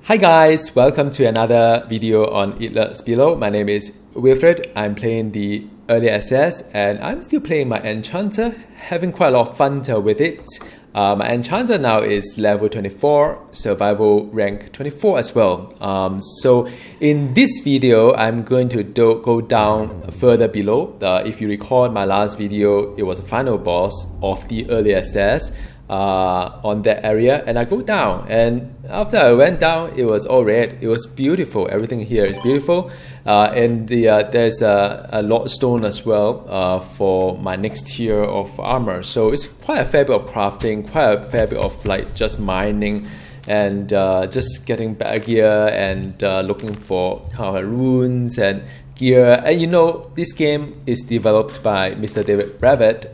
Hi guys, welcome to another video on It Lurks Below. My name is Wilfred. I'm playing the early access and I'm still playing my Enchanter, having quite a lot of fun with it. My Enchanter now is level 24, survival rank 24 as well. So in this video, I'm going to go down further below. If you recall my last video, it was a final boss of the early access on that area, and I go down, and after I went down, it was all red. It was beautiful. Everything here is beautiful, and there's a lodestone as well for my next tier of armor. So it's quite a fair bit of crafting, quite a fair bit of like just mining and just getting better gear and looking for kind of runes and gear. And you know, this game is developed by Mr. David Brabec,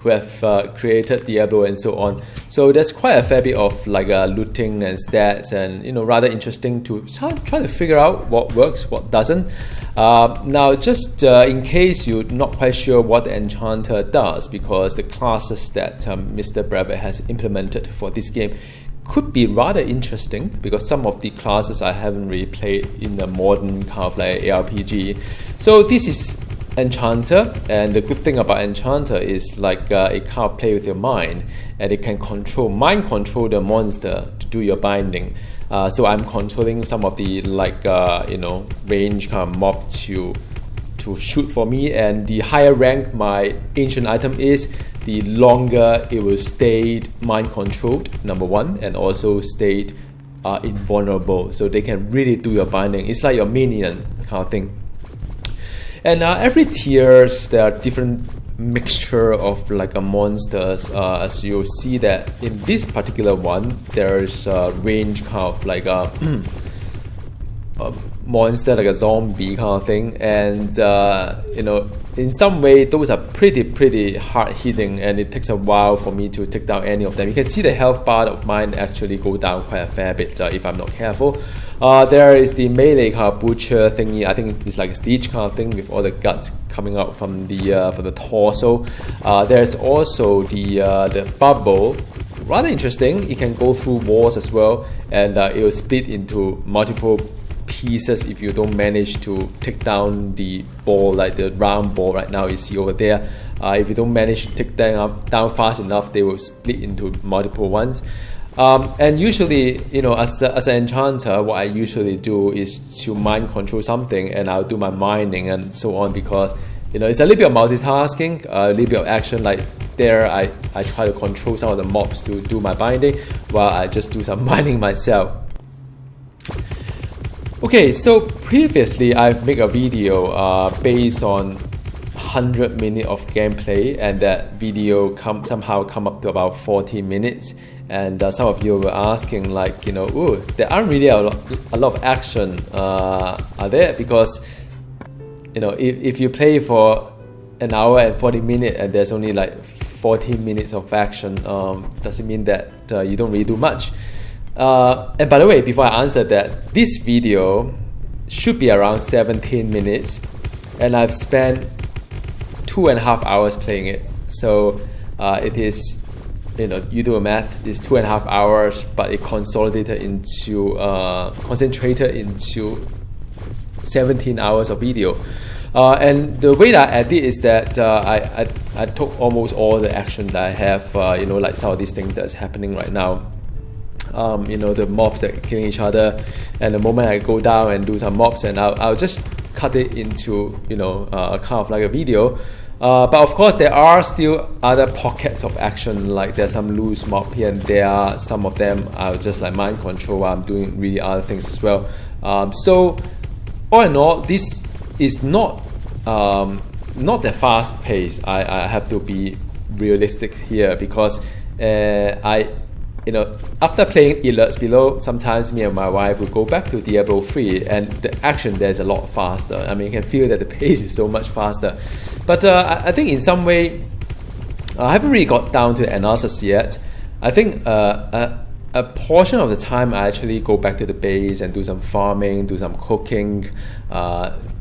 who have created Diablo and so on. So there's quite a fair bit of like looting and stats, and you know, rather interesting to try to figure out what works, what doesn't. Now, just in case you're not quite sure what the Enchanter does, because the classes that Mr. Brabec has implemented for this game could be rather interesting, because some of the classes I haven't really played in the modern kind of like ARPG. So this is Enchanter, and the good thing about Enchanter is like it kind of play with your mind, and it can mind control the monster to do your binding. So I'm controlling some of the like range kind of mob to shoot for me, and the higher rank my ancient item is, the longer it will stay mind controlled, number one, and also stay invulnerable, so they can really do your binding. It's like your minion kind of thing. And every tiers there are different mixture of like monsters. As you'll see that in this particular one, there's a range kind of like a monster, like a zombie kind of thing, and you know, in some way those are pretty hard hitting, and it takes a while for me to take down any of them. You can see the health bar of mine actually go down quite a fair bit if I'm not careful. There is the melee kind of butcher thingy. I think it's like a Stitch kind of thing with all the guts coming out from the torso. There's also the bubble. Rather interesting. It can go through walls as well, and it will split into multiple pieces if you don't manage to take down the ball, like the round ball right now you see over there. If you don't manage to take them down fast enough, they will split into multiple ones. And usually, you know, as an enchanter, what I usually do is to mind control something, and I'll do my mining and so on, because you know, it's a little bit of multitasking, a little bit of action. Like there, I try to control some of the mobs to do my binding, while I just do some mining myself. Okay, so previously I've made a video based on 100 minutes of gameplay, and that video somehow come up to about 40 minutes. And some of you were asking, like, you know, ooh, there aren't really a lot of action, are there? Because, you know, if you play for an hour and 40 minutes and there's only like 40 minutes of action, doesn't mean that you don't really do much. And by the way, before I answer that, this video should be around 17 minutes, and I've spent 2.5 hours playing it. So it is, you know, you do a math, it's 2.5 hours, but it concentrated into 17 hours of video. And the way that I did is that I took almost all the action that I have, you know, like some of these things that's happening right now. You know, the mobs that are killing each other, and the moment I go down and do some mobs, and I'll just cut it into, you know, kind of like a video. But of course there are still other pockets of action, like there's some loose mob here and there. Some of them I'll just like mind control while I'm doing really other things as well. So all in all, this is not that fast paced. I have to be realistic here, because you know, after playing It Lurks Below, sometimes me and my wife will go back to Diablo 3, and the action there is a lot faster. I mean, you can feel that the pace is so much faster. But I think in some way, I haven't really got down to the analysis yet. I think a portion of the time I actually go back to the base and do some farming, do some cooking,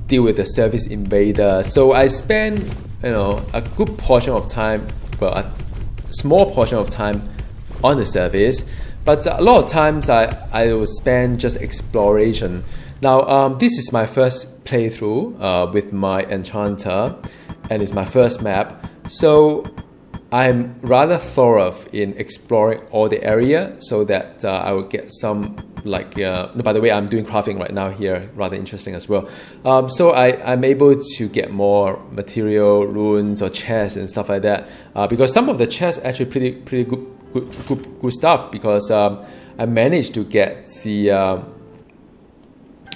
deal with the service invader. So I spend, you know, a good portion of time, well, a small portion of time on the service, But a lot of times I will spend just exploration. Now, this is my first playthrough with my Enchanter, and it's my first map. So I'm rather thorough in exploring all the area so that I will get some, like, by the way, I'm doing crafting right now here, rather interesting as well. So I'm able to get more material, runes or chests and stuff like that, because some of the chests actually pretty good stuff, because I managed to get the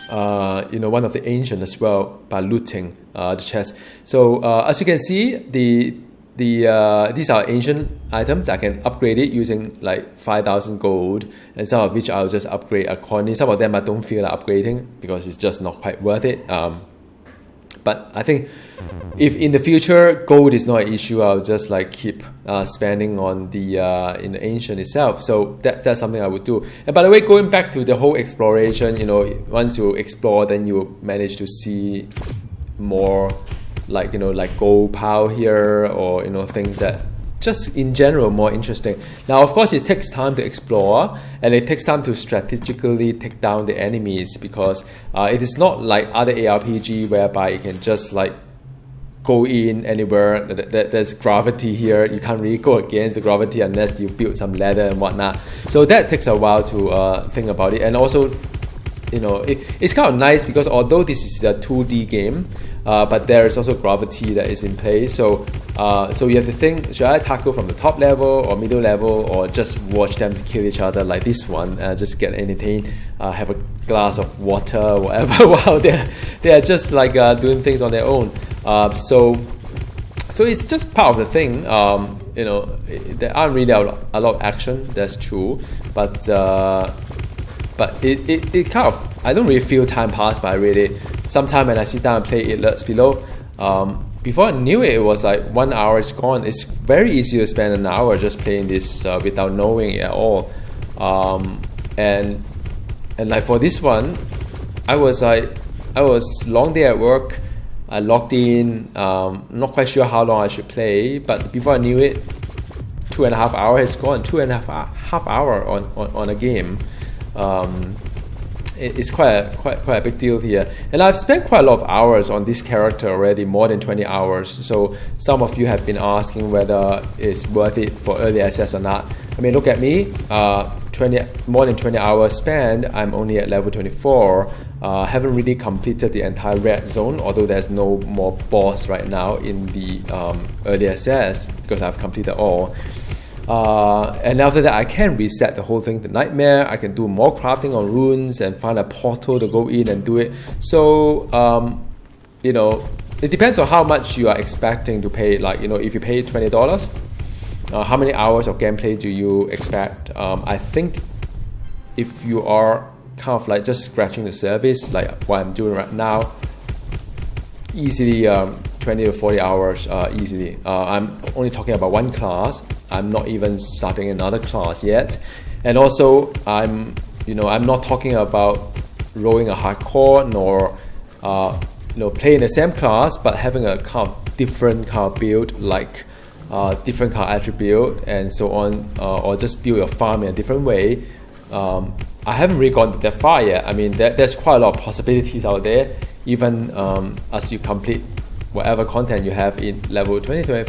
one of the ancient as well by looting the chest. So as you can see, these are ancient items. I can upgrade it using like 5,000 gold, and some of which I'll just upgrade accordingly. Some of them I don't feel like upgrading because it's just not quite worth it. But I think if in the future gold is not an issue, I'll just like keep spending on the in the ancient itself. So that's something I would do. And by the way, going back to the whole exploration, once you explore, then you manage to see more, like like gold pile here, or things that just in general more interesting. Now, of course, it takes time to explore, and it takes time to strategically take down the enemies, because it is not like other ARPG whereby you can just like go in anywhere. There's gravity here. You can't really go against the gravity unless you build some ladder and whatnot. So that takes a while to think about it. And also, it's kind of nice because although this is a 2D game, but there is also gravity that is in place. So you have to think, should I tackle from the top level or middle level, or just watch them kill each other like this one, just get entertained, have a glass of water or whatever while they are just like doing things on their own. So it's just part of the thing. There aren't really a lot of action, that's true, but it kind of, I don't really feel time pass by really. Sometime when I sit down and play It Lurks Below, before I knew it, it was like 1 hour is gone. It's very easy to spend an hour just playing this without knowing it at all. And like for this one, I was long day at work. I logged in, not quite sure how long I should play, but before I knew it, 2.5 hours has gone. 2.5 hour on a game. It's quite a big deal here, and I've spent quite a lot of hours on this character already, more than 20 hours. So some of you have been asking whether it's worth it for early access or not. I mean, look at me, more than 20 hours spent. I'm only at level 24. Haven't really completed the entire red zone, although there's no more boss right now in the early access because I've completed all. And after that, I can reset the whole thing to Nightmare. I can do more crafting on runes and find a portal to go in and do it. So, it depends on how much you are expecting to pay. Like, if you pay $20, how many hours of gameplay do you expect? I think if you are kind of like just scratching the surface, like what I'm doing right now, easily 20 to 40 hours easily. I'm only talking about one class. I'm not even starting another class yet, and also I'm not talking about rolling a hardcore, nor playing the same class but having a kind of different kind of build, like different kind of attribute and so on, or just build your farm in a different way. I haven't really gone that far yet. I mean, there's quite a lot of possibilities out there, even as you complete whatever content you have in level 20,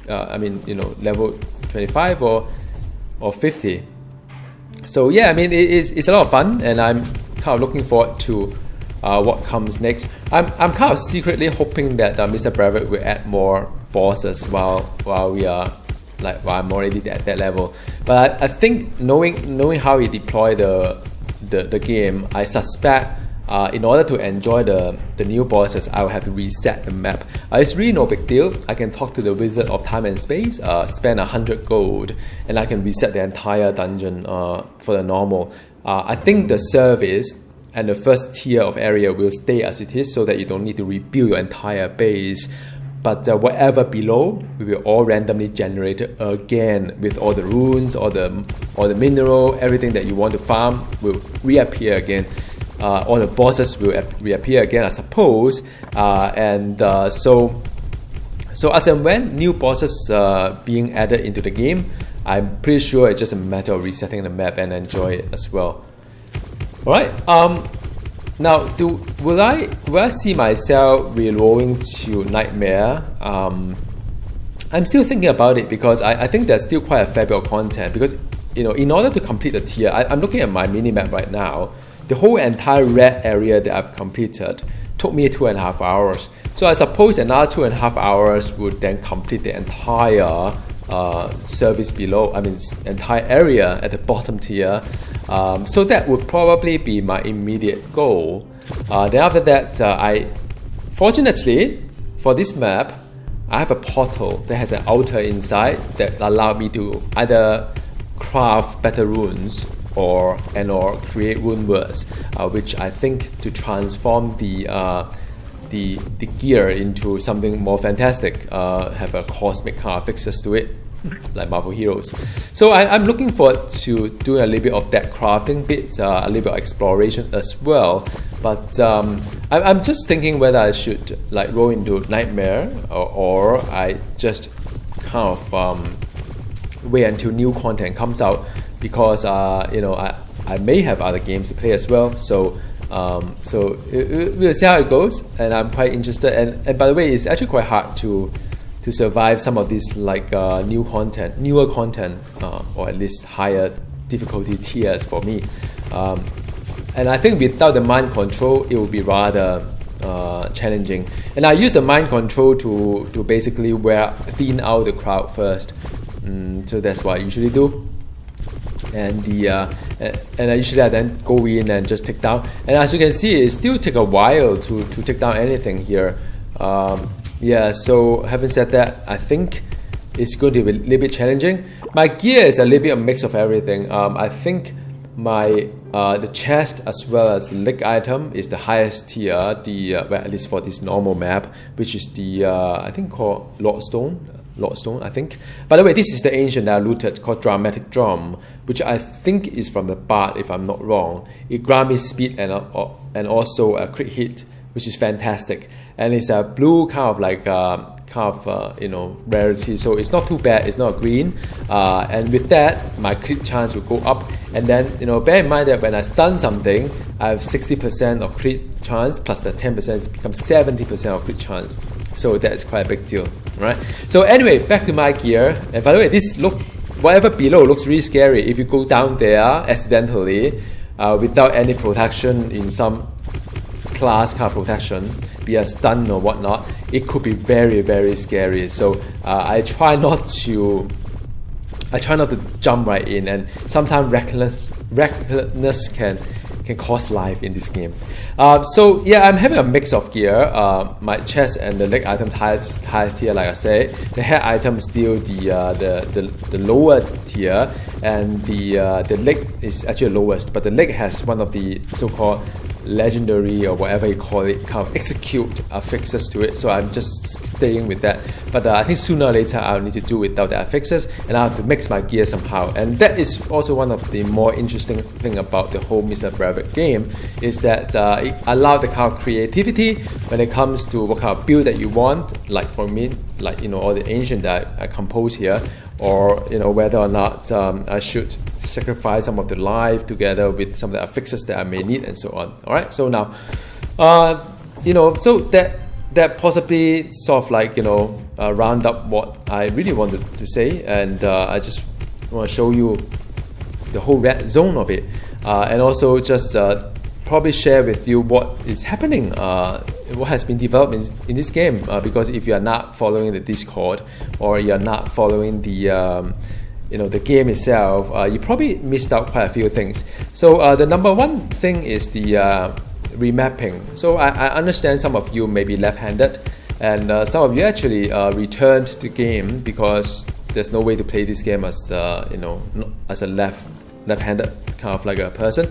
level 25 or 50. So yeah, I mean, it's a lot of fun, and I'm kind of looking forward to what comes next. I'm kind of secretly hoping that Mr. Brevet will add more bosses while I'm already at that level. But I think knowing how he deploy the game, I suspect in order to enjoy the new bosses, I will have to reset the map. It's really no big deal. I can talk to the Wizard of Time and Space, spend 100 gold, and I can reset the entire dungeon for the normal. I think the service and the first tier of area will stay as it is, so that you don't need to rebuild your entire base. But whatever below, we will all randomly generate again with all the runes, all the mineral, everything that you want to farm will reappear again. All the bosses will reappear again, I suppose. So as and when new bosses being added into the game, I'm pretty sure it's just a matter of resetting the map and enjoy it as well. Alright, now will I see myself reloading to Nightmare? I'm still thinking about it because I think there's still quite a fair bit of content, because in order to complete the tier, I'm looking at my mini-map right now. The whole entire red area that I've completed took me 2.5 hours. So I suppose another 2.5 hours would then complete the entire service below, entire area at the bottom tier. So that would probably be my immediate goal. Then after that, fortunately for this map, I have a portal that has an altar inside that allow me to either craft better runes or create rune words, which I think to transform the gear into something more fantastic, have a cosmic kind of fixes to it, like Marvel Heroes. So I'm looking forward to doing a little bit of that crafting bits, a little bit of exploration as well. But I'm just thinking whether I should like roll into Nightmare or I just kind of wait until new content comes out, because I may have other games to play as well. So we'll see how it goes, and I'm quite interested. And by the way, it's actually quite hard to survive some of these like newer content, or at least higher difficulty tiers for me. And I think without the mind control, it will be rather challenging. And I use the mind control to basically thin out the crowd first. So that's what I usually do. And I usually then go in and just take down. And as you can see, it still takes a while to take down anything here. So having said that, I think it's going to be a little bit challenging. My gear is a little bit of a mix of everything. I think the chest as well as the leg item is the highest tier, at least for this normal map, which is the I think called Lordstone, I think. By the way, this is the ancient that I looted called Dramatic Drum, which I think is from the Bard, if I'm not wrong. It grants me speed and also a crit hit, which is fantastic. And it's a blue kind of like rarity, so it's not too bad. It's not green, and with that, my crit chance will go up. And then bear in mind that when I stun something, I have 60% of crit chance plus the 10% becomes 70% of crit chance. So that's quite a big deal, right? So anyway, back to my gear. And by the way, whatever below looks really scary. If you go down there accidentally, without any protection in some class kind of protection, be a stun or whatnot, it could be very, very scary. So I try not to jump right in, and sometimes recklessness can cost life in this game. So yeah, I'm having a mix of gear. My chest and the leg item highest tier, like I said. The head item is still the lower tier, and the leg is actually the lowest. But the leg has one of the so-called legendary, or whatever you call it, kind of execute affixes to it. So I'm just staying with that. But I think sooner or later I'll need to do without the affixes, and I'll have to mix my gear somehow. And that is also one of the more interesting thing about the whole Mr. Brevik game, is that it allows the kind of creativity when it comes to what kind of build that you want. Like for me, like all the ancient that I compose here, or whether or not I should sacrifice some of the life together with some of the affixes that I may need, and so on. All right. So now, so that possibly sort of like round up what I really wanted to say, and I just want to show you the whole red zone of it, and also just probably share with you what is happening, what has been developed in this game, because if you are not following the Discord, or you are not following the game itself, you probably missed out quite a few things. So the number one thing is the remapping. So I understand some of you may be left-handed, and some of you actually returned the game because there's no way to play this game as as a left-handed kind of like a person,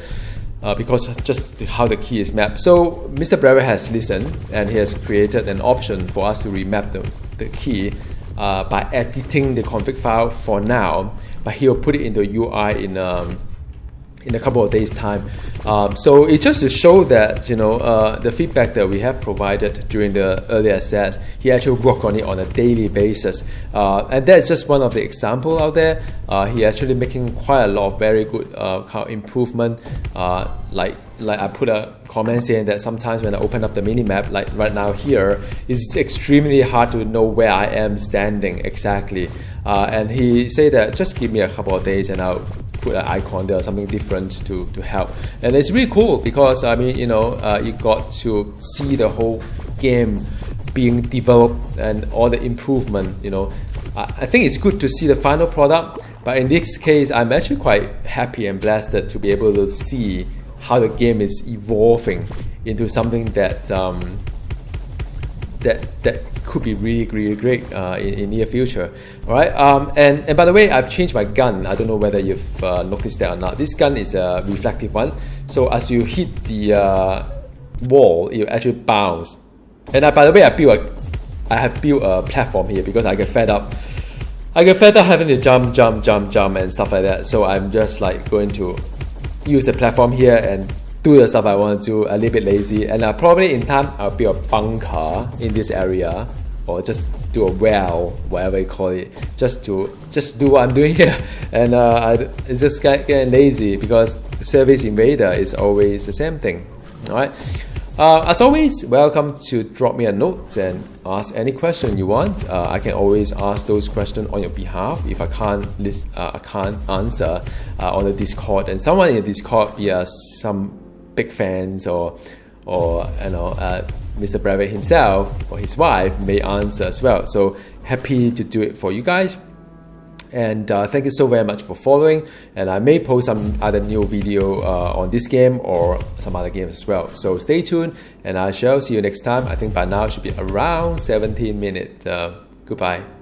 because just how the key is mapped. So Mr. Brevik has listened, and he has created an option for us to remap the key by editing the config file for now, but he'll put it into UI in a couple of days' time. So it's just to show that, you know, the feedback that we have provided during the early access, he actually worked on it on a daily basis. And that's just one of the examples out there. He actually making quite a lot of very good kind of improvement. Like I put a comment saying that sometimes when I open up the minimap, like right now here, it's extremely hard to know where I am standing exactly. And he said that just give me a couple of days and I'll put an icon there or something different to help. And it's really cool because, I mean, you know, you got to see the whole game being developed and all the improvement, you know. I think it's good to see the final product, but in this case, I'm actually quite happy and blessed to be able to see how the game is evolving into something that that could be really great in near future. All right. And by the way, I've changed my gun. I don't know whether you've noticed that or not. This gun is a reflective one, so as you hit the wall, it actually bounce. And by the way, I have built a platform here because I get fed up. Having to jump and stuff like that. So I'm just like going to use the platform here and do the stuff I want to do, a little bit lazy. And probably in time, I'll build a bunker in this area, or just do a well, whatever you call it, just do what I'm doing here. And it's just getting lazy because Service Invader is always the same thing. All right. As always, welcome to drop me a note and ask any question you want. I can always ask those questions on your behalf if I can't answer on the Discord. And someone in the Discord, some big fans or you know, Mr. Brevet himself or his wife may answer as well. So happy to do it for you guys. And thank you so very much for following, and I may post some other new video on this game or some other games as well, so stay tuned and I shall see you next time. I think by now it should be around 17 minutes. Goodbye.